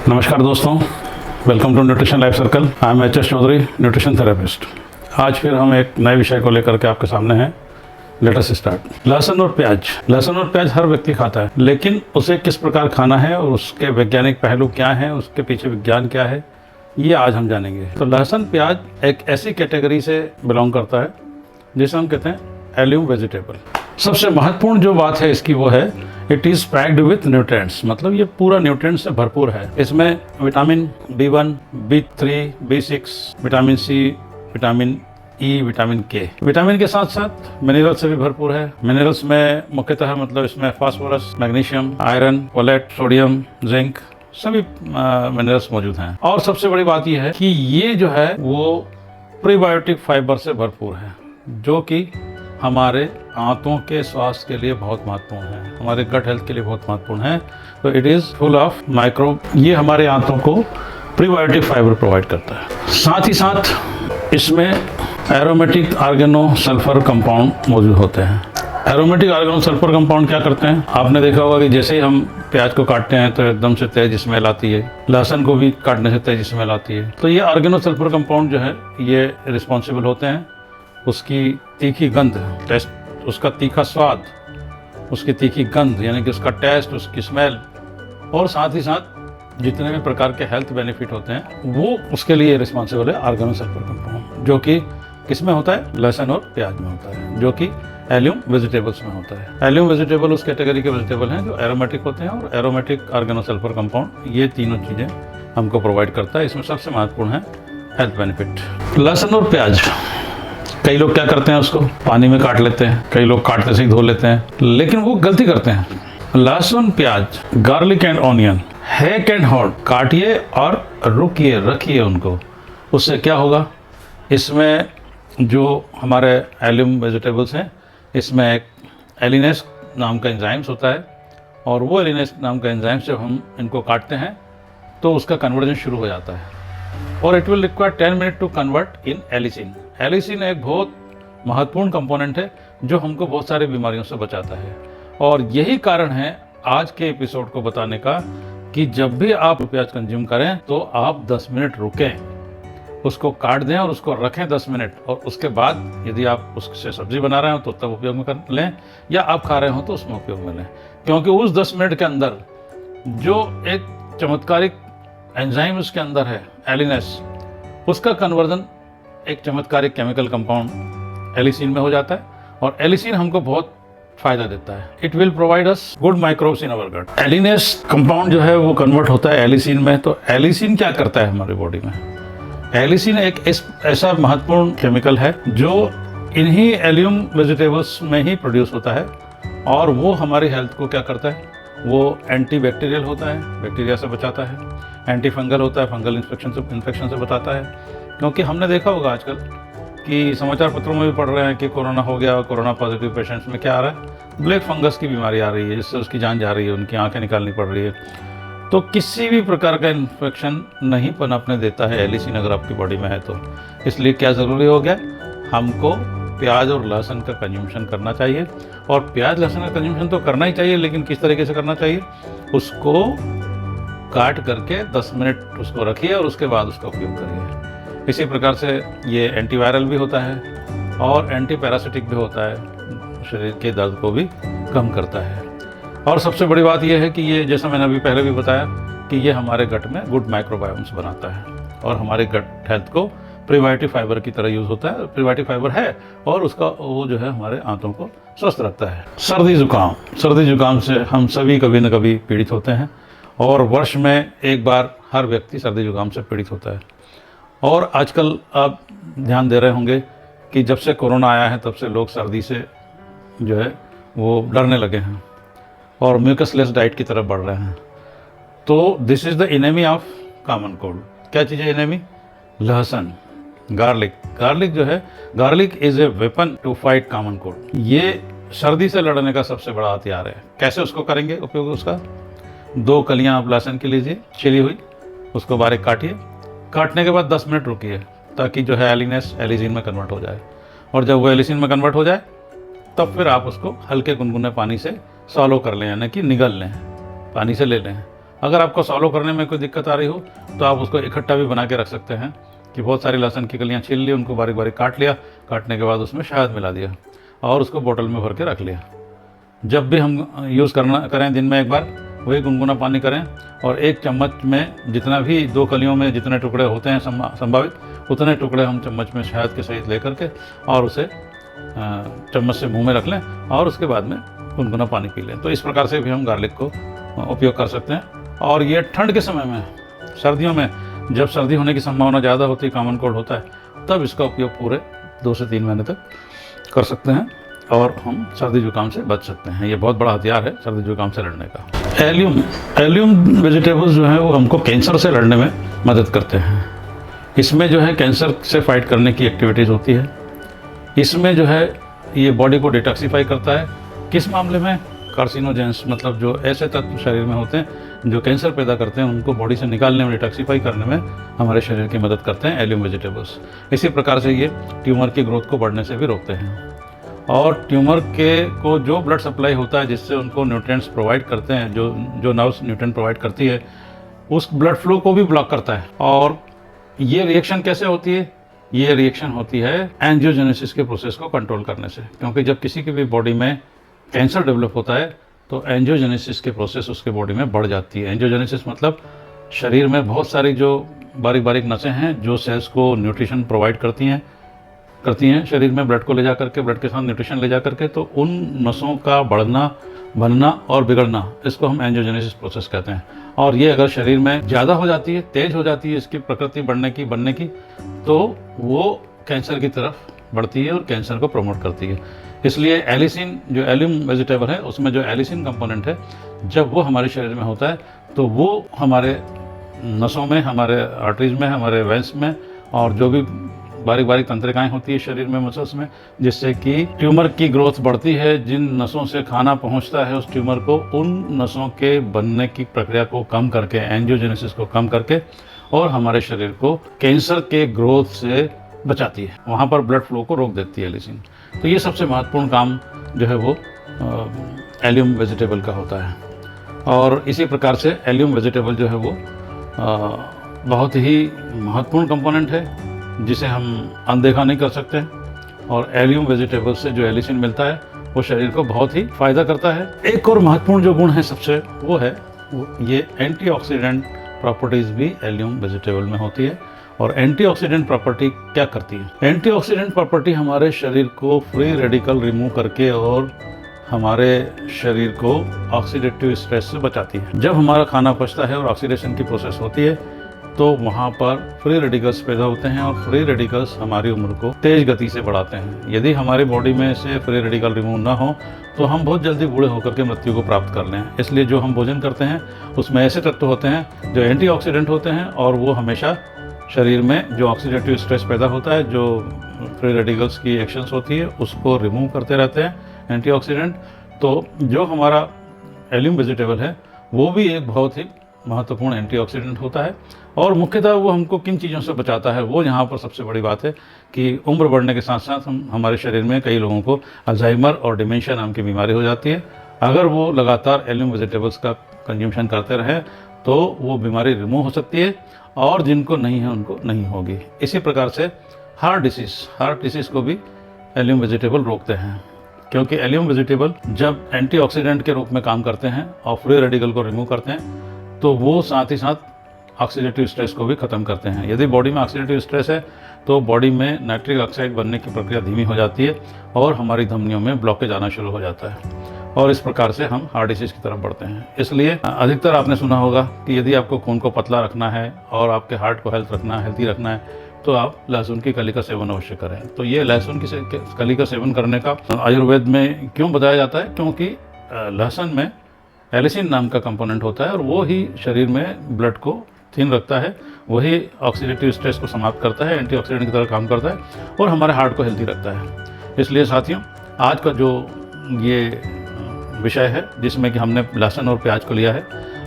नमस्कार दोस्तों, welcome to nutrition life circle. I am H S Chaudhary, nutrition therapist. आज फिर हम एक नए विषय को लेकर के आपके सामने हैं। Let us start. लहसुन और प्याज। लहसुन और प्याज हर व्यक्ति खाता है, लेकिन उसे किस प्रकार खाना है और उसके वैज्ञानिक पहलू क्या हैं, उसके पीछे विज्ञान क्या है, ये आज हम जानेंगे। तो लहसुन प्याज एक ऐसी कैटेगरी से बिलोंग करता है जिसे हम कहते हैं एल्यूम वेजिटेबल। सबसे महत्वपूर्ण जो बात है इसकी वो है it is packed with nutrients, मतलब ये पूरा न्यूट्रिएंट्स से भरपूर है। इसमें vitamin B1, B3, B6, vitamin C, vitamin E, vitamin K। Vitamin के साथ साथ मिनरल से भी भरपूर है। मिनरल्स में मुख्यतः मतलब इसमें phosphorus, magnesium, iron, folate, sodium, zinc सभी मिनरल्स मौजूद हैं। और सबसे बड़ी बात यह है कि ये जो है वो प्रीबायोटिक फाइबर से भरपूर है, जो कि हमारे आंतों के स्वास्थ्य के लिए बहुत महत्वपूर्ण है, हमारे गट हेल्थ के लिए बहुत महत्वपूर्ण है। तो it is full of micro, ये हमारे आंतों को प्रीबायोटिक फाइबर प्रोवाइड करता है। साथ ही साथ इसमें एरोमेटिक ऑर्गेनो सल्फर कंपाउंड मौजूद होते हैं। एरोमेटिक ऑर्गेनो सल्फर कंपाउंड क्या करते हैं? आपने देखा होगा कि जैसे ही हम प्याज को काटते हैं तो एकदम से तेज स्मेल आती है, लहसुन को भी काटने से तेज स्मेल आती है। तो ये ऑर्गेनो सल्फर कंपाउंड जो है ये रिस्पॉन्सिबल होते हैं उसकी तीखी गंध, टेस्ट, उसका तीखा स्वाद, उसकी तीखी गंध यानी कि उसका टेस्ट, उसकी स्मेल, और साथ ही साथ जितने भी प्रकार के हेल्थ बेनिफिट होते हैं वो उसके लिए रिस्पॉन्सिबल है ऑर्गेनो सल्फर कंपाउंड, जो कि किसमें होता है? लहसुन और प्याज में होता है, जो कि एल्यूम वेजिटेबल्स में होता है। एल्यूम वेजिटेबल उस कैटेगरी के वेजिटेबल हैं जो एरोमेटिक होते हैं, और एरोमेटिक ऑर्गेनो सल्फर कंपाउंड ये तीनों चीज़ें हमको प्रोवाइड करता है। इसमें सबसे महत्वपूर्ण है हेल्थ बेनिफिट। लहसुन और प्याज, कई लोग क्या करते हैं उसको पानी में काट लेते हैं, कई लोग काटते से ही धो लेते हैं, लेकिन वो गलती करते हैं। लहसुन, प्याज, garlic and onion, hack and hold, काटिए और रुकिए, रखिए उनको। उससे क्या होगा? इसमें जो हमारे एल्यूम वेजिटेबल्स हैं इसमें एक एलिनेस नाम का एंजाइम्स होता है, और वो एलिनेस नाम का एंजाइम जब हम इनको काटते हैं तो उसका कन्वर्जन शुरू हो जाता है, और it will require 10 minute to convert in allicin. Allicin एक बहुत महत्वपूर्ण कंपोनेंट है जो हमको बहुत सारी बीमारियों से बचाता है, और यही कारण है आज के एपिसोड को बताने का कि जब भी आप प्याज कंज्यूम करें तो आप 10 मिनट रुकें, उसको काट दें और उसको रखें 10 मिनट, और उसके बाद यदि आप उससे सब्जी बना रहे हो तो तब उपयोग में कर लें, या आप खा रहे हो तो उसमें उपयोग में लें, क्योंकि उस 10 मिनट के अंदर जो एक चमत्कारिक एंजाइम उसके अंदर है एलिनेस, उसका कन्वर्जन एक चमत्कारिक केमिकल कंपाउंड एलिसिन में हो जाता है, और एलिसिन हमको बहुत फायदा देता है। It will provide us good microbes in our gut. एलिनेस कंपाउंड जो है वो कन्वर्ट होता है एलिसिन में। तो एलिसिन क्या करता है हमारी बॉडी में? एलिसिन एक ऐसा महत्वपूर्ण केमिकल है जो इन्हीं एल्यूम वेजिटेबल्स में ही प्रोड्यूस होता है, और वो हमारी हेल्थ को क्या करता है? वो एंटी बैक्टीरियल होता है, बैक्टीरिया से बचाता है, एंटी फंगल होता है, फंगल इन्फेक्शन से बचाता है। क्योंकि हमने देखा होगा आजकल कि समाचार पत्रों में भी पढ़ रहे हैं कि कोरोना हो गया, कोरोना पॉजिटिव पेशेंट्स में क्या आ रहा है? ब्लैक फंगस की बीमारी आ रही है, जिससे उसकी जान जा रही है, उनकी आंखें निकालनी पड़ रही है। तो किसी भी प्रकार का इन्फेक्शन नहीं पनपने देता है एलिसिन अगर आपकी बॉडी में है तो। इसलिए क्या ज़रूरी हो गया? हमको प्याज और लहसुन का कंज्यूमशन करना चाहिए, और प्याज लहसुन का कंज्यूमशन तो करना ही चाहिए, लेकिन किस तरीके से करना चाहिए? उसको काट करके 10 मिनट उसको रखिए और उसके बाद उसका उपयोग करिए। इसी प्रकार से ये एंटीवायरल भी होता है और एंटी पैरासिटिक भी होता है, शरीर के दर्द को भी कम करता है। और सबसे बड़ी बात यह है कि ये, जैसा मैंने अभी पहले भी बताया, कि ये हमारे गट में गुड माइक्रोबायोम्स बनाता है, और हमारे गट हेल्थ को प्रीबायोटिक फाइबर की तरह यूज़ होता है। प्रीबायोटिक फाइबर है, और उसका वो जो है हमारे आंतों को स्वस्थ रखता है। सर्दी जुकाम से हम सभी कभी न कभी पीड़ित होते हैं, और वर्ष में एक बार हर व्यक्ति सर्दी जुकाम से पीड़ित होता है। और आजकल आप ध्यान दे रहे होंगे कि जब से कोरोना आया है तब से लोग सर्दी से जो है वो डरने लगे हैं और म्यूकसलेस डाइट की तरफ बढ़ रहे हैं। तो this is the enemy of common cold. क्या चीज़ है एनिमी? लहसुन, गार्लिक जो है, garlic is a weapon to fight common cold. ये सर्दी से लड़ने का सबसे बड़ा हथियार है। कैसे उसको करेंगे उपयोग? उसका 2 कलियाँ आप लहसुन की लीजिए छिली हुई, उसको बारीक काटिए, काटने के बाद 10 मिनट रुकिए ताकि जो है एलिनेस एलिसिन में कन्वर्ट हो जाए, और जब वो एलिसिन में कन्वर्ट हो जाए तब फिर आप उसको हल्के गुनगुने पानी से सॉलो कर लें, यानी कि निगल लें, पानी से ले लें, अगर आपको सॉलो करने में कोई दिक्कत आ रही हो तो आप उसको इकट्ठा भी बना के रख सकते हैं कि बहुत सारी लहसुन की कलियाँ छील ली, उनको बारीक बारीक काट लिया, काटने के बाद उसमें शहद मिला दिया और उसको बोतल में भर के रख लिया। जब भी हम यूज़ करें दिन में एक बार वही गुनगुना पानी करें और 1 चम्मच में जितना भी 2 कलियों में जितने टुकड़े होते हैं संभावित उतने टुकड़े हम चम्मच में शहद के सहित ले करके और उसे चम्मच से मुंह में रख लें और उसके बाद में गुनगुना पानी पी लें। तो इस प्रकार से भी हम गार्लिक को उपयोग कर सकते हैं। और ये ठंड के समय में, सर्दियों में जब सर्दी होने की संभावना ज़्यादा होती है, कॉमन कोल्ड होता है, तब इसका उपयोग पूरे 2 से 3 महीने तक कर सकते हैं और हम सर्दी जुकाम से बच सकते हैं। ये बहुत बड़ा हथियार है सर्दी जुकाम से लड़ने का। एलियम वेजिटेबल्स जो है वो हमको कैंसर से लड़ने में मदद करते हैं। इसमें जो है कैंसर से फाइट करने की एक्टिविटीज़ होती है। इसमें जो है ये बॉडी को डिटॉक्सिफाई करता है। किस मामले में? कार्सिनोजेंस, मतलब जो ऐसे तत्व शरीर में होते हैं जो कैंसर पैदा करते हैं, उनको बॉडी से निकालने में, डिटॉक्सिफाई करने में हमारे शरीर की मदद करते हैं एलियम वेजिटेबल्स। इसी प्रकार से ये ट्यूमर की ग्रोथ को बढ़ने से भी रोकते हैं और ट्यूमर को जो ब्लड सप्लाई होता है जिससे उनको न्यूट्रिएंट्स प्रोवाइड करते हैं, जो नर्व्स न्यूट्रिएंट प्रोवाइड करती है, उस ब्लड फ्लो को भी ब्लॉक करता है। और ये रिएक्शन कैसे होती है? ये रिएक्शन होती है एंजियोजेनेसिस के प्रोसेस को कंट्रोल करने से। क्योंकि जब किसी की भी बॉडी में कैंसर डेवलप होता है तो एंजियोजेनेसिस के प्रोसेस उसके बॉडी में बढ़ जाती है। एंजियोजेनेसिस मतलब शरीर में बहुत सारी जो बारीक बारीक नसें हैं जो सेल्स को न्यूट्रिशन प्रोवाइड करती हैं शरीर में, ब्लड को ले जा करके, ब्लड के साथ न्यूट्रिशन ले जा करके, तो उन नसों का बढ़ना, बनना और बिगड़ना, इसको हम एंजियोजेनेसिस प्रोसेस कहते हैं। और ये अगर शरीर में ज़्यादा हो जाती है, तेज हो जाती है इसकी प्रकृति बनने की, तो वो कैंसर की तरफ बढ़ती है और कैंसर को प्रमोट करती है। इसलिए एलिसिन, जो एलियम वेजिटेबल है, उसमें जो एलिसिन कंपोनेंट है, जब वो हमारे शरीर में होता है तो वो हमारे नसों में, हमारे आर्टरीज में, हमारे वेंस में और जो भी बारीक बारीक तंत्रिकाएं होती है शरीर में, मसल्स में, जिससे कि ट्यूमर की ग्रोथ बढ़ती है। जिन नसों से खाना पहुंचता है उस ट्यूमर को, उन नसों के बनने की प्रक्रिया को कम करके, एंजियोजेनेसिस को कम करके और हमारे शरीर को कैंसर के ग्रोथ से बचाती है, वहाँ पर ब्लड फ्लो को रोक देती है एलिसिन। तो ये सबसे महत्वपूर्ण काम जो है वो एलियम वेजिटेबल का होता है। और इसी प्रकार से एलियम वेजिटेबल जो है वो बहुत ही महत्वपूर्ण कंपोनेंट है जिसे हम अनदेखा नहीं कर सकते। और एलियम वेजिटेबल से जो एलिसिन मिलता है वो शरीर को बहुत ही फायदा करता है। एक और महत्वपूर्ण जो गुण है सबसे, वो है ये एंटीऑक्सीडेंट प्रॉपर्टीज भी एलियम वेजिटेबल में होती है। और एंटीऑक्सीडेंट प्रॉपर्टी क्या करती है? एंटीऑक्सीडेंट प्रॉपर्टी हमारे शरीर को फ्री रेडिकल रिमूव करके और हमारे शरीर को ऑक्सीडेटिव स्ट्रेस से बचाती है। जब हमारा खाना पचता है और ऑक्सीडेशन की प्रोसेस होती है तो वहाँ पर फ्री रेडिकल्स पैदा होते हैं और फ्री रेडिकल्स हमारी उम्र को तेज गति से बढ़ाते हैं। यदि हमारी बॉडी में से फ्री रेडिकल रिमूव ना हो तो हम बहुत जल्दी बूढ़े होकर के मृत्यु को प्राप्त कर लें। इसलिए जो हम भोजन करते हैं उसमें ऐसे तत्व होते हैं जो एंटीऑक्सीडेंट होते हैं और वो हमेशा शरीर में जो ऑक्सीडेटिव स्ट्रेस पैदा होता है, जो फ्री रेडिकल्स की एक्शंस होती है, उसको रिमूव करते रहते हैं एंटीऑक्सीडेंट। तो जो हमारा एलियम वेजिटेबल है वो भी एक बहुत ही महत्वपूर्ण एंटीऑक्सीडेंट होता है। और मुख्यतः वो हमको किन चीज़ों से बचाता है, वो यहाँ पर सबसे बड़ी बात है कि उम्र बढ़ने के साथ साथ हमारे शरीर में कई लोगों को अल्जाइमर और डिमेंशिया नाम की बीमारी हो जाती है। अगर वो लगातार एलियम वेजिटेबल्स का कंज्यूमशन करते रहे तो वो बीमारी रिमूव हो सकती है और जिनको नहीं है उनको नहीं होगी। इसी प्रकार से हार्ट डिसीज़ को भी एलियम वेजिटेबल रोकते हैं, क्योंकि एलियम वेजिटेबल जब एंटीऑक्सीडेंट के रूप में काम करते हैं और फ्री रेडिकल को रिमूव करते हैं तो वो साथ ही साथ ऑक्सीडेटिव स्ट्रेस को भी ख़त्म करते हैं। यदि बॉडी में ऑक्सीडेटिव स्ट्रेस है तो बॉडी में नाइट्रिक ऑक्साइड बनने की प्रक्रिया धीमी हो जाती है और हमारी धमनियों में ब्लॉकेज आना शुरू हो जाता है और इस प्रकार से हम हार्ट डिसीज़ की तरफ बढ़ते हैं। इसलिए अधिकतर आपने सुना होगा कि यदि आपको खून को पतला रखना है और आपके हार्ट को हेल्थी रखना है तो आप लहसुन की कली का सेवन अवश्य करें। तो ये लहसुन की कली का सेवन करने का आयुर्वेद में क्यों बताया जाता है? क्योंकि लहसुन में एलिसिन नाम का कंपोनेंट होता है और वो ही शरीर में ब्लड को थिन रखता है, वही ऑक्सीडेटिव स्ट्रेस को समाप्त करता है, एंटीऑक्सीडेंट की तरह काम करता है और हमारे हार्ट को हेल्थी रखता है। इसलिए साथियों, आज का जो ये विषय है जिसमें कि हमने लहसुन और प्याज को लिया है,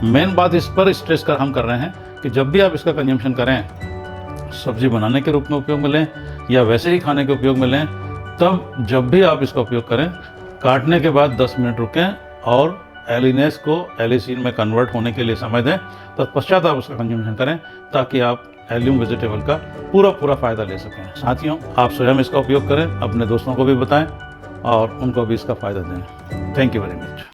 मेन बात इस पर स्ट्रेस कर हम कर रहे हैं कि जब भी आप इसका कंजम्पशन करें, सब्जी बनाने के रूप में उपयोग में लें या वैसे ही खाने के उपयोग में लें, तब जब भी आप इसका उपयोग करें, काटने के बाद 10 मिनट रुकें और एलिनेस को एलिसिन में कन्वर्ट होने के लिए समय दें, तत्पश्चात आप उसका कंज्यूमेशन करें ताकि आप एलियम वेजिटेबल का पूरा फ़ायदा ले सकें। साथियों, आप स्वयं इसका उपयोग करें, अपने दोस्तों को भी बताएं और उनको भी इसका फ़ायदा दें। Thank you very much.